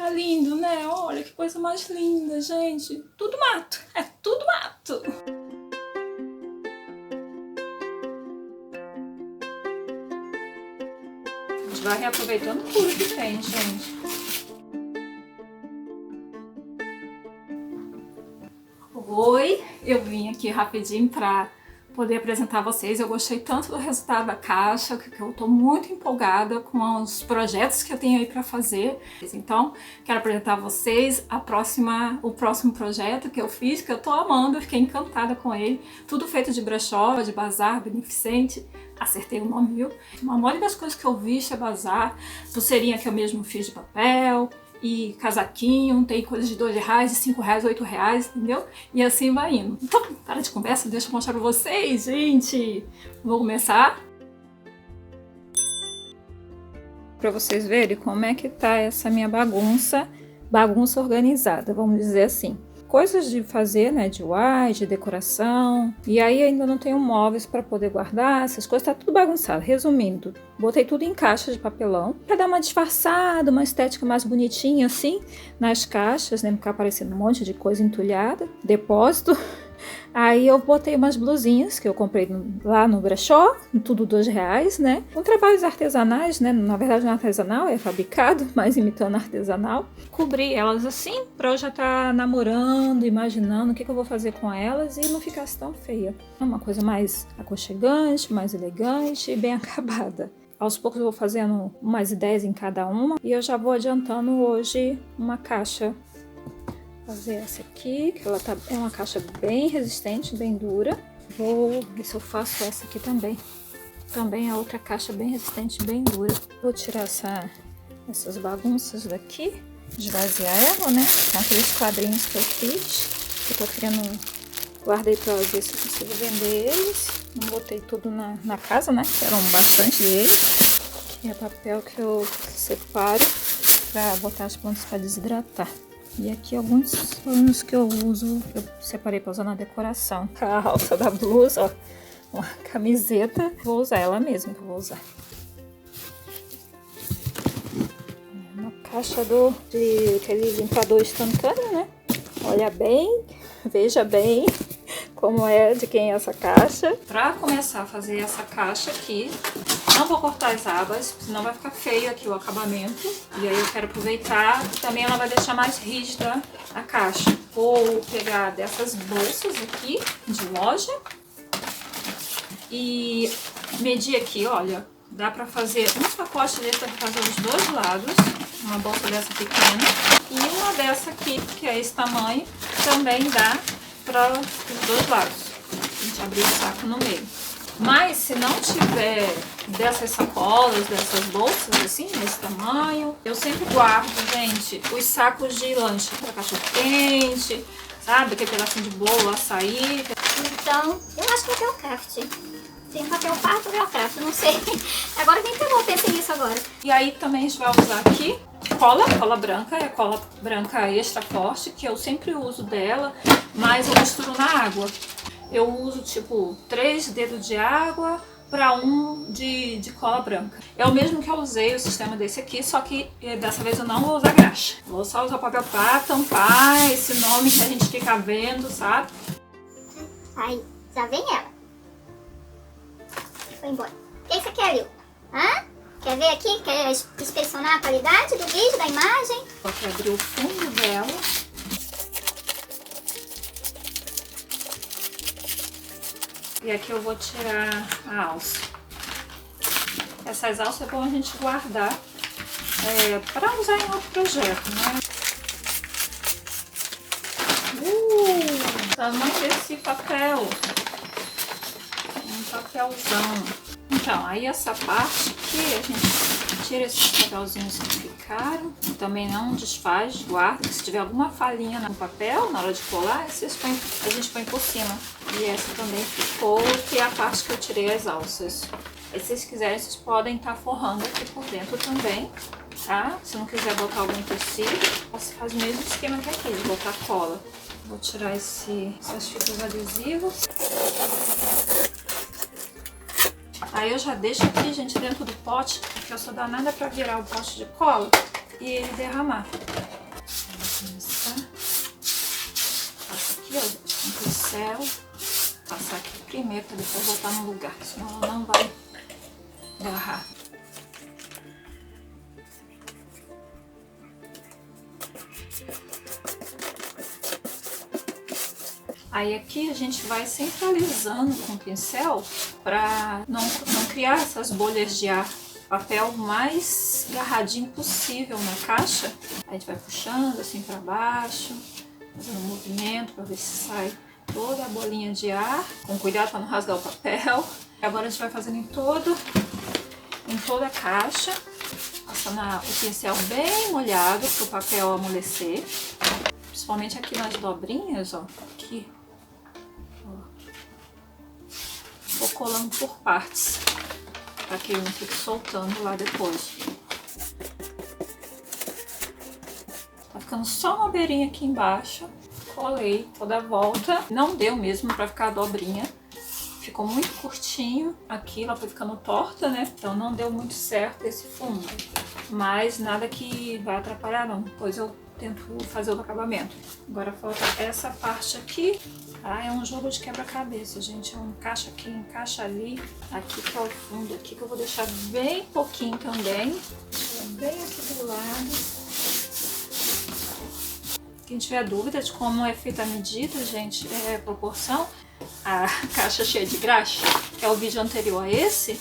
Tá lindo, né? Olha que coisa mais linda, gente. Tudo mato, é tudo mato. A gente vai reaproveitando tudo que tem, gente. Oi, eu vim aqui rapidinho pra poder apresentar a vocês. Eu gostei tanto do resultado da caixa que eu tô muito empolgada com os projetos que eu tenho aí pra fazer. Então, quero apresentar a vocês o próximo projeto que eu fiz, que eu tô amando, eu fiquei encantada com ele. Tudo feito de brechó, de bazar beneficente. Acertei o nome, viu? Uma maioria das coisas que eu vi é bazar. Pulseirinha que eu mesmo fiz de papel. E casaquinho, tem coisas de R$2, de R$5, R$8, entendeu? E assim vai indo. Então, para de conversa, deixa eu mostrar pra vocês, gente! Vou começar. Pra vocês verem como é que tá essa minha bagunça organizada, vamos dizer assim. Coisas de fazer, né, DIY, de decoração, e aí ainda não tenho móveis para poder guardar, essas coisas, tá tudo bagunçado. Resumindo, botei tudo em caixa de papelão, para dar uma disfarçada, uma estética mais bonitinha assim, nas caixas, né, não ficar parecendo um monte de coisa entulhada, depósito. Aí eu botei umas blusinhas que eu comprei lá no brechó, tudo R$2, né? Com trabalhos artesanais, né? Na verdade não é artesanal, é fabricado, mas imitando artesanal. Cobri elas assim, pra eu já estar namorando, imaginando o que eu vou fazer com elas e não ficasse tão feia. É uma coisa mais aconchegante, mais elegante e bem acabada. Aos poucos eu vou fazendo umas ideias em cada uma e eu já vou adiantando hoje uma caixa. Fazer essa aqui, que ela é uma caixa bem resistente, bem dura. Vou ver se eu faço essa aqui também. Também é outra caixa bem resistente, bem dura. Vou tirar essas bagunças daqui, esvaziar ela, né? Com aqueles quadrinhos que eu fiz. Eu tô querendo, guardei pra ver se eu consigo vender eles. Não botei tudo na casa, né? Que eram bastante deles. Aqui é papel que eu separo pra botar as plantas para desidratar. E aqui alguns panos que eu uso, eu separei para usar na decoração. A alça da blusa, ó, uma camiseta, vou usar ela mesma que eu vou usar. Uma caixa de aquele limpador instantâneo, né? Olha bem, veja bem como é, de quem é essa caixa. Para começar a fazer essa caixa aqui, não vou cortar as abas, senão vai ficar feio aqui o acabamento. E aí eu quero aproveitar, também ela vai deixar mais rígida a caixa. Vou pegar dessas bolsas aqui, de loja, e medir aqui, olha, dá pra fazer um pacote desse pra fazer os dois lados, uma bolsa dessa pequena, e uma dessa aqui, que é esse tamanho, também dá para os dois lados. A gente abrir o saco no meio. Mas se não tiver dessas sacolas, dessas bolsas assim, nesse tamanho, eu sempre guardo, gente, os sacos de lanche para cachorro quente, sabe? Aquele pedacinho de bolo, açaí. Então, eu acho que papel craft. Tem papel parto ou papel craft, não sei. Agora quem pegou, pensei nisso agora. E aí também a gente vai usar aqui cola branca, é cola branca extra forte, que eu sempre uso dela, mas eu misturo na água. Eu uso tipo 3 dedos de água para 1 de cola branca. É o mesmo que eu usei o sistema desse aqui, só que dessa vez eu não vou usar graxa. Vou só usar papel para tampar esse nome que a gente fica vendo, sabe? Aí, já vem ela. Foi embora. O que você quer, Lil? Hã? Quer ver aqui? Quer inspecionar a qualidade do vídeo, da imagem? Vou aqui abrir o fundo dela. E aqui eu vou tirar a alça. Essas alças é bom a gente guardar para usar em outro projeto, né? Tamanho desse papel. Um papelzão. Então, aí essa parte aqui, a gente tira esses papelzinhos que ficaram. Também não desfaz, guarda. Se tiver alguma falhinha no papel, na hora de colar, a gente põe por cima. E essa também ficou, que é a parte que eu tirei as alças. E se vocês quiserem, vocês podem estar forrando aqui por dentro também, tá? Se não quiser botar algum tecido, você faz o mesmo esquema que aqui, de botar cola. Vou tirar essas fitas adesivas. Aí eu já deixo aqui, gente, dentro do pote, porque eu sou danada pra virar o pote de cola. e ele derramar. Vou começar. Passa aqui, ó, com o pincel. Passar aqui primeiro para depois botar no lugar, senão ela não vai agarrar. Aí aqui a gente vai centralizando com o pincel para não criar essas bolhas de ar. Papel mais agarradinho possível na caixa. Aí a gente vai puxando assim para baixo, fazendo um movimento para ver se sai toda a bolinha de ar. Com cuidado para não rasgar o papel. Agora a gente vai fazendo em toda a caixa, passando o pincel bem molhado para o papel amolecer. Principalmente aqui nas dobrinhas, ó, aqui. Vou colando por partes, para que ele não fique soltando lá depois. Tá ficando só uma beirinha aqui embaixo. Colei toda a volta. Não deu mesmo para ficar a dobrinha. Ficou muito curtinho. Aqui ela foi ficando torta, né? Então não deu muito certo esse fundo. Mas nada que vai atrapalhar não. Depois eu tento fazer o acabamento. Agora falta essa parte aqui. Ah, é um jogo de quebra-cabeça, gente. É um encaixa aqui, encaixa ali. Aqui que é o fundo aqui, que eu vou deixar bem pouquinho também. Bem aqui do lado. Quem tiver dúvida de como é feita a medida, gente, proporção, a caixa cheia de graxa, que é o vídeo anterior a esse,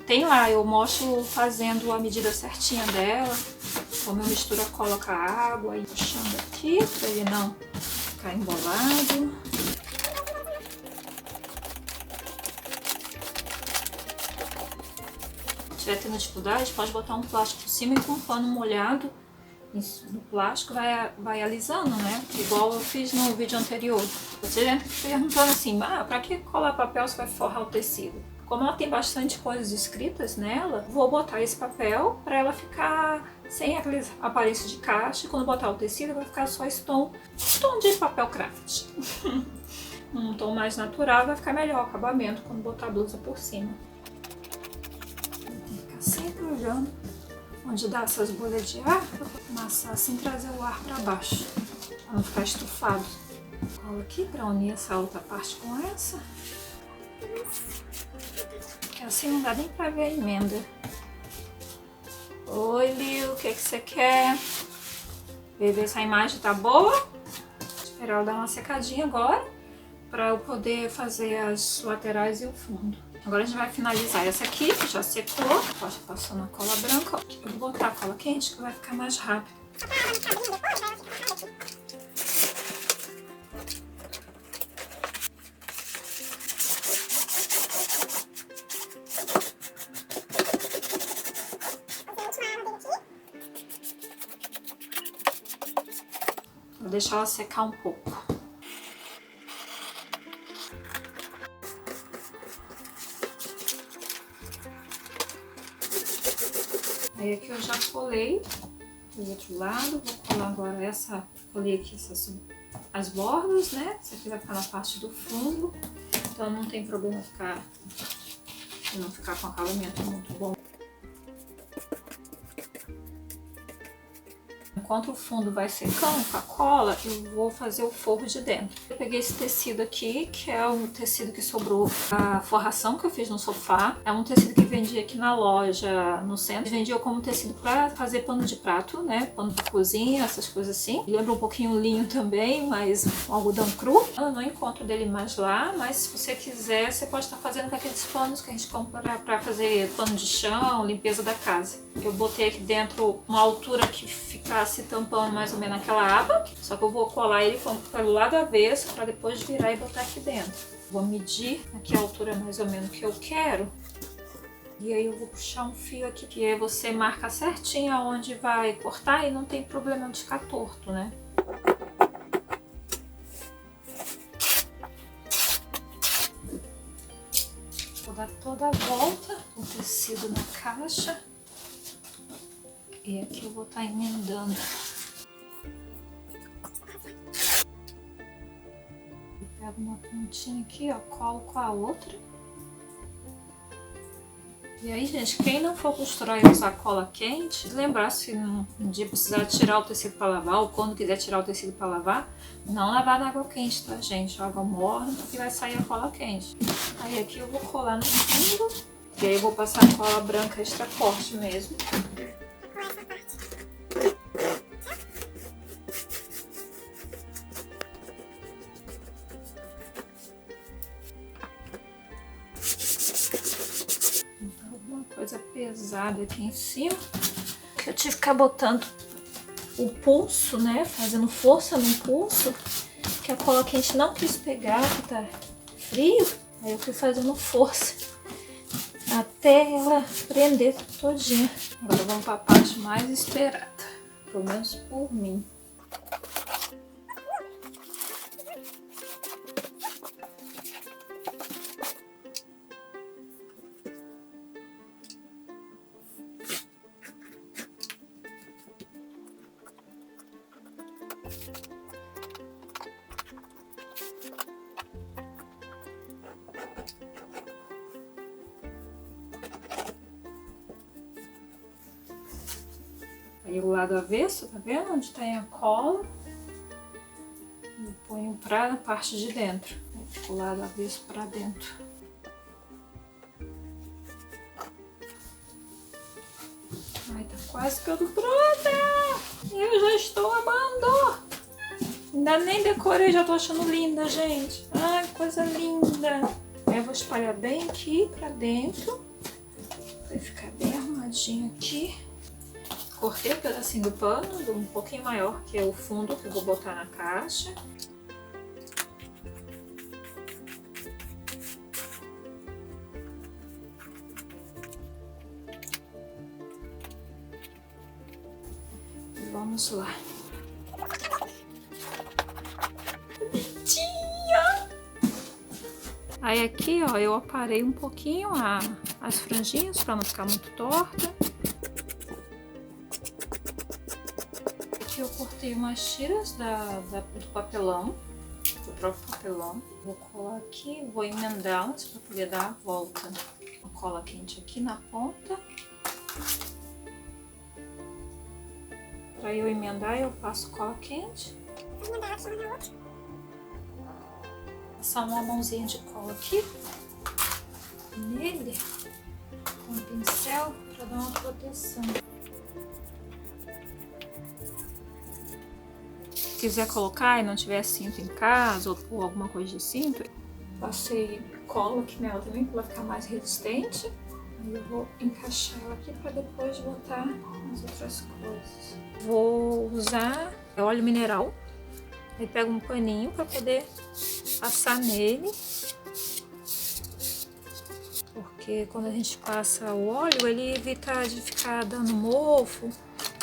tem lá, eu mostro fazendo a medida certinha dela, como eu misturo a cola com a água e puxando aqui, para ele não ficar embolado. Se tiver tendo dificuldade, pode botar um plástico por cima e com um pano molhado no plástico vai alisando, né? Igual eu fiz no vídeo anterior. Você entra perguntando assim, pra que colar papel se vai forrar o tecido? Como ela tem bastante coisas escritas nela, vou botar esse papel para ela ficar sem aqueles aparência de caixa. E quando botar o tecido vai ficar só esse tom de papel craft. Um tom mais natural, vai ficar melhor o acabamento quando botar a blusa por cima. Tem que ficar sempre olhando onde dá essas bolhas de ar, para amassar assim, trazer o ar para baixo, para não ficar estufado. Cola aqui para unir essa outra parte com essa. Que assim não dá nem para ver a emenda. Oi, Liu, o que você quer? Ver se a imagem tá boa. Vou esperar ela dar uma secadinha agora, para eu poder fazer as laterais e o fundo. Agora a gente vai finalizar essa aqui, que já secou. Pode passar na cola branca. Eu vou botar a cola quente, que vai ficar mais rápido. Vou deixar ela secar um pouco. Aí aqui eu já colei do outro lado, vou colar agora colei aqui as bordas, né? Isso aqui vai ficar na parte do fundo, então não tem problema não ficar com acabamento muito bom. Enquanto o fundo vai secando com a cola, eu vou fazer o forro de dentro. Eu peguei esse tecido aqui, que é o tecido que sobrou da forração que eu fiz no sofá. É um tecido que vendia aqui na loja, no centro. Vendia como tecido para fazer pano de prato, né? Pano para cozinha, essas coisas assim. Lembra um pouquinho o linho também, mas um algodão cru. Eu não encontro dele mais lá, mas se você quiser, você pode estar fazendo com aqueles panos que a gente compra para fazer pano de chão, limpeza da casa. Eu botei aqui dentro uma altura que ficasse tampando mais ou menos aquela aba, só que eu vou colar ele pelo lado avesso para depois virar e botar aqui dentro. Vou medir aqui a altura mais ou menos que eu quero e aí eu vou puxar um fio aqui, que aí você marca certinho aonde vai cortar e não tem problema de ficar torto, né? Vou dar toda a volta o tecido na caixa. E aqui eu vou estar emendando. Eu pego uma pontinha aqui, ó, colo com a outra. E aí, gente, quem não for costurar e usar cola quente, lembrar se um dia precisar tirar o tecido para lavar, ou quando quiser tirar o tecido para lavar, não lavar na água quente, tá, gente? Água morna, porque vai sair a cola quente. Aí aqui eu vou colar no fundo, e aí eu vou passar cola branca extra forte mesmo. Coisa pesada aqui em cima, que eu tive que ficar botando o pulso, né, fazendo força no pulso, que a cola quente não quis pegar, que tá frio, aí eu fui fazendo força até ela prender todinha. Agora vamos para a parte mais esperada, pelo menos por mim. Aí o lado avesso, tá vendo? Onde tem a cola. E ponho pra parte de dentro. Aí fica o lado avesso pra dentro. Ai, tá quase tudo pronta! Eu já estou amando! Ainda nem decorei, já tô achando linda, gente. Ai, coisa linda! Aí eu vou espalhar bem aqui pra dentro. Vai ficar bem arrumadinho aqui. Cortei um pedacinho do pano, um pouquinho maior que é o fundo que eu vou botar na caixa. E vamos lá. Bonitinha! Aí aqui, ó, eu aparei um pouquinho as franjinhas para não ficar muito torta. Eu cortei umas tiras do papelão, do próprio papelão. Vou colar aqui, vou emendá-las para poder dar a volta. A cola quente aqui na ponta. Para eu emendar, eu passo cola quente. Passar uma mãozinha de cola aqui nele com o pincel para dar uma proteção. Se quiser colocar e não tiver cinto em casa ou alguma coisa de cinto, passei cola aqui nela também para ela ficar mais resistente. Aí eu vou encaixar ela aqui para depois botar as outras coisas. Vou usar óleo mineral, aí pego um paninho para poder passar nele, porque quando a gente passa o óleo ele evita de ficar dando mofo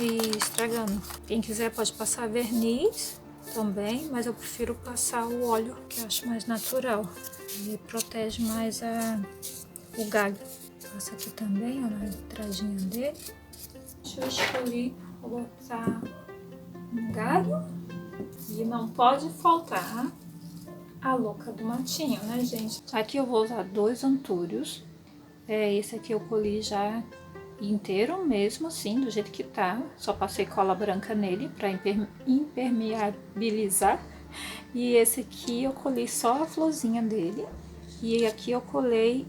e estragando. Quem quiser pode passar verniz também, mas eu prefiro passar o óleo, que eu acho mais natural e protege mais o galho. Passa aqui também, ó, na entradinha dele. Deixa eu escolher, vou botar um galho e não pode faltar a louca do matinho, né, gente? Aqui eu vou usar 2 antúrios. Esse aqui eu colhi já inteiro mesmo, assim, do jeito que tá. Só passei cola branca nele para impermeabilizar. E esse aqui eu colhi só a florzinha dele. E aqui eu colei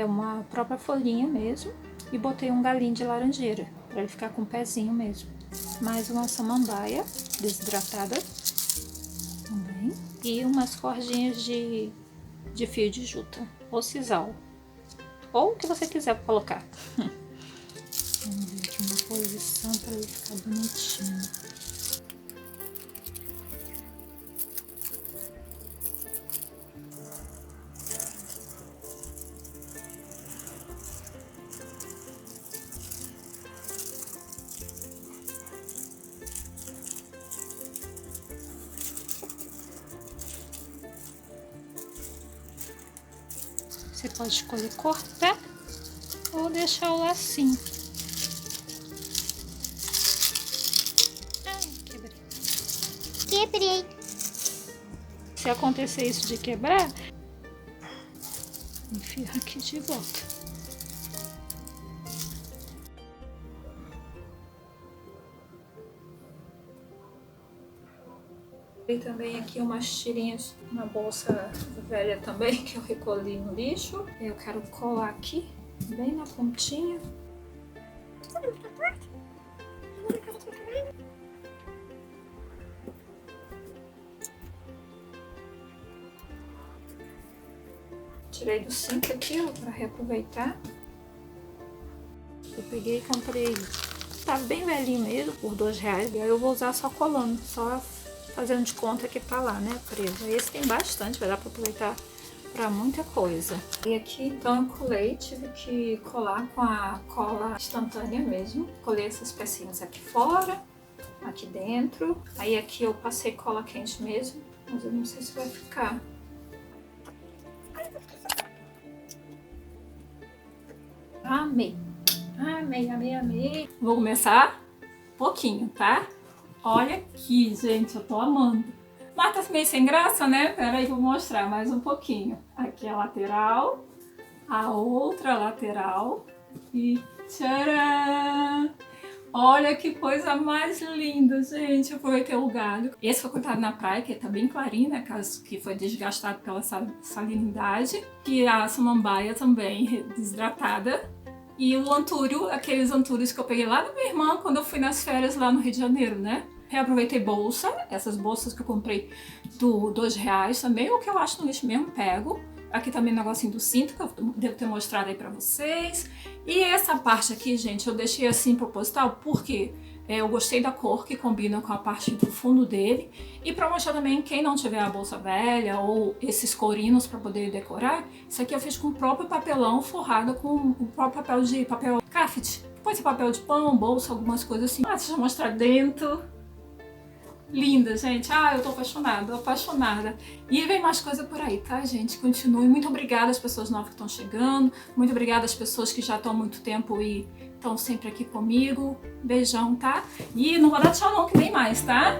uma própria folhinha mesmo. E botei um galinho de laranjeira, para ele ficar com o pezinho mesmo. Mais uma samambaia desidratada também. E umas cordinhas de fio de juta ou sisal. Ou o que você quiser colocar. Vamos ver aqui uma posição para ele ficar bonitinho. Você pode escolher cortar ou deixar o lacinho. Ai, Quebrei. Se acontecer isso de quebrar, enfia aqui de volta. E também aqui umas tirinhas, uma bolsa velha também que eu recolhi no lixo. Eu quero colar aqui, bem na pontinha. Tirei do cinto aqui, ó, para reaproveitar. Eu peguei e comprei, tá bem velhinho mesmo, por R$2. E aí eu vou usar só colando, só fazendo de conta que tá lá, né, preso. Esse tem bastante, vai dar para aproveitar para muita coisa. E aqui então eu colei, tive que colar com a cola instantânea mesmo. Colei essas pecinhas aqui fora, aqui dentro. Aí aqui eu passei cola quente mesmo, mas eu não sei se vai ficar. Amei, amei, amei, amei. Vou começar pouquinho, tá? Olha aqui, gente, eu tô amando. Mas tá meio sem graça, né? Peraí, vou mostrar mais um pouquinho. Aqui a lateral, a outra lateral e tcharam! Olha que coisa mais linda, gente. Eu aproveitei o galho. Esse foi cortado na praia, que tá bem clarinho, né? Caso que foi desgastado pela salinidade. E a samambaia também desidratada. E o antúrio, aqueles antúrios que eu peguei lá da minha irmã quando eu fui nas férias lá no Rio de Janeiro, né? Reaproveitei bolsa, essas bolsas que eu comprei do R$2 também, o que eu acho no lixo mesmo, pego. Aqui também o negocinho do cinto, que eu devo ter mostrado aí pra vocês. E essa parte aqui, gente, eu deixei assim proposital, porque eu gostei da cor que combina com a parte do fundo dele. E pra mostrar também, quem não tiver a bolsa velha ou esses corinos pra poder decorar, isso aqui eu fiz com o próprio papelão forrado com o próprio papel craft. Pode ser papel de pão, bolsa, algumas coisas assim. Deixa eu mostrar dentro. Linda, gente. Eu tô apaixonada, apaixonada. E vem mais coisa por aí, tá, gente? Continue. Muito obrigada às pessoas novas que estão chegando. Muito obrigada às pessoas que já estão há muito tempo e estão sempre aqui comigo. Beijão, tá? E não vou dar tchau não, que vem mais, tá?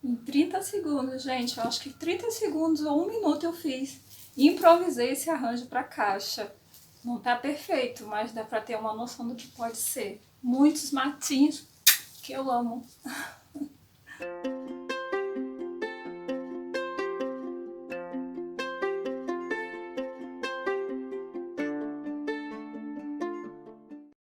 Em 30 segundos, gente, eu acho que 30 segundos ou 1 minuto eu fiz. Improvisei esse arranjo para caixa. Não tá perfeito, mas dá para ter uma noção do que pode ser. Muitos matinhos que eu amo.